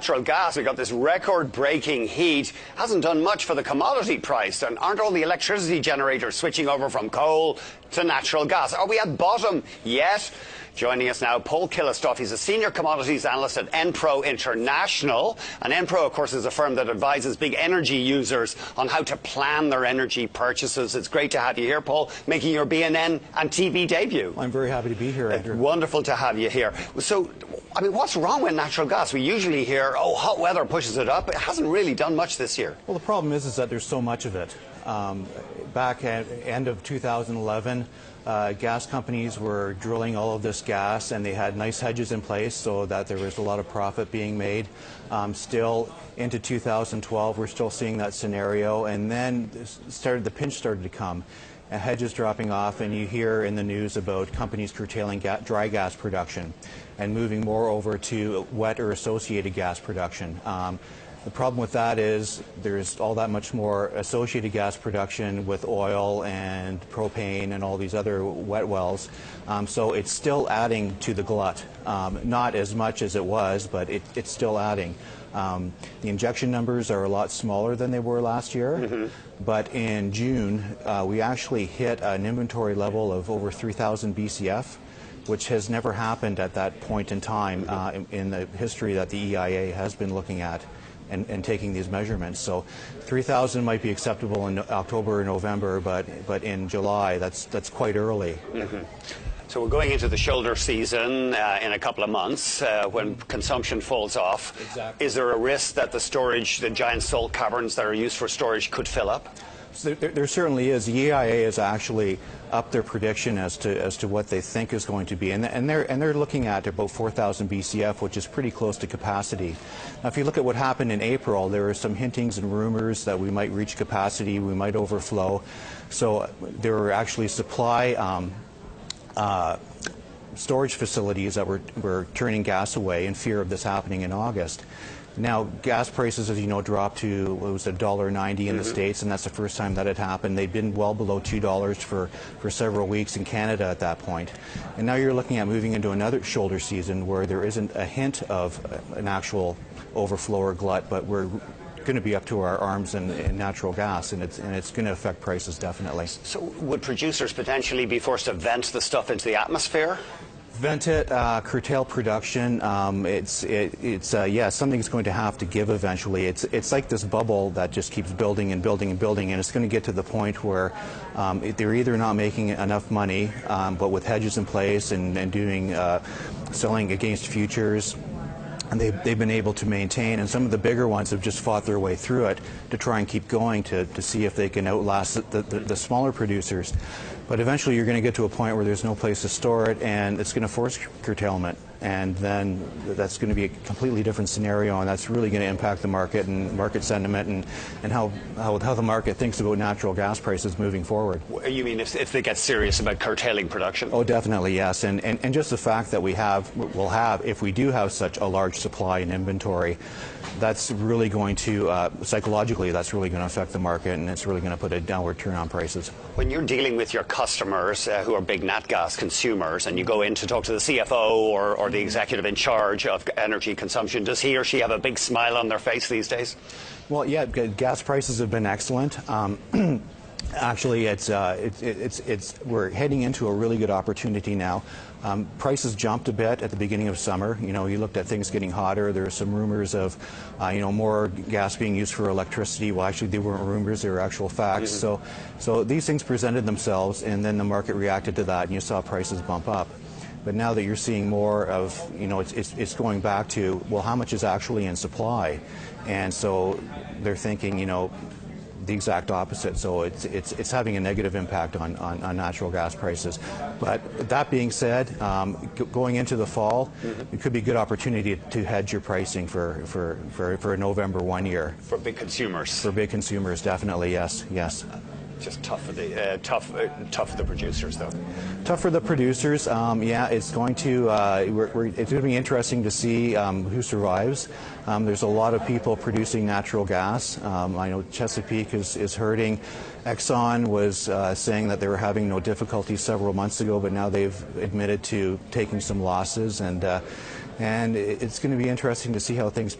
Natural gas, we've got this record-breaking heat, hasn't done much for the commodity price, and aren't all the electricity generators switching over from coal to natural gas? Are we at bottom yet? Joining us now, Paul Killistoff. He's a senior commodities analyst at Enpro International. And Enpro, of course, is a firm that advises big energy users on how to plan their energy purchases. It's great to have you here, Paul, making your BNN and TV debut. I'm very happy to be here, Andrew. Wonderful to have you here. So, I mean, what's wrong with natural gas? We usually hear, oh, hot weather pushes it up. It hasn't really done much this year. Well, the problem is that there's so much of it. Back at end of 2011, gas companies were drilling all of this gas, and they had nice hedges in place so that there was a lot of profit being made. Still into 2012, we're still seeing that scenario, and then the pinch started to come. Hedges dropping off, and you hear in the news about companies curtailing dry gas production and moving more over to wet or associated gas production. The problem with that is there's all that much more associated gas production with oil and propane and all these other wet wells. So it's still adding to the glut. Not as much as it was, but it's still adding. The injection numbers are a lot smaller than they were last year, but in June we actually hit an inventory level of over 3,000 BCF, which has never happened at that point in time in the history that the EIA has been looking at and taking these measurements. So 3,000 might be acceptable in October or November, but in July that's quite early. So we're going into the shoulder season in a couple of months when consumption falls off. Exactly. Is there a risk that the giant salt caverns that are used for storage could fill up? So there certainly is. The EIA has actually upped their prediction as to what they think is going to be, and they're looking at about 4,000 BCF, which is pretty close to capacity. Now, if you look at what happened in April, there were some hintings and rumors that we might reach capacity, we might overflow. So there were actually supply storage facilities that were turning gas away in fear of this happening in August. Now, gas prices, as you know, dropped to, what was it, $1.90 in the States, and that's the first time that had happened. They'd been well below $2 for several weeks in Canada at that point. And now you're looking at moving into another shoulder season where there isn't a hint of an actual overflow or glut, but we're going to be up to our arms in natural gas, and it's going to affect prices definitely. So would producers potentially be forced to vent the stuff into the atmosphere? Vent it, curtail production. Yeah, something's going to have to give eventually. It's like this bubble that just keeps building and building and building, and it's going to get to the point where they're either not making enough money, but with hedges in place and doing selling against futures, and they've been able to maintain, and some of the bigger ones have just fought their way through it to try and keep going to see if they can outlast the smaller producers. But eventually you're going to get to a point where there's no place to store it, and it's going to force curtailment, and then that's going to be a completely different scenario, and that's really going to impact the market and market sentiment and how the market thinks about natural gas prices moving forward. You mean if they get serious about curtailing production? Oh, definitely, yes. And just the fact that we'll have, if we do have such a large supply and inventory, that's really going to, psychologically, that's really going to affect the market, and it's really going to put a downward turn on prices. When you're dealing with your customers who are big nat gas consumers, and you go in to talk to the CFO or the executive in charge of energy consumption, does he or she have a big smile on their face these days? Well, yeah, gas prices have been excellent. Actually, we're heading into a really good opportunity now. Prices jumped a bit at the beginning of summer. You know, you looked at things getting hotter. There were some rumors of, more gas being used for electricity. Well, actually, they weren't rumors; they were actual facts. So these things presented themselves, and then the market reacted to that, and you saw prices bump up. But now that you're seeing more of, it's going back to, well, how much is actually in supply, and so they're thinking, the exact opposite. So it's having a negative impact on natural gas prices. But that being said, going into the fall, it could be a good opportunity to hedge your pricing for a November 1 year. For big consumers. For big consumers, definitely, yes. Just tough for the producers, though. Tough for the producers. Yeah, it's going to it's going to be interesting to see who survives. There's a lot of people producing natural gas. I know Chesapeake is hurting. Exxon was saying that they were having no difficulty several months ago, but now they've admitted to taking some losses, and it's going to be interesting to see how things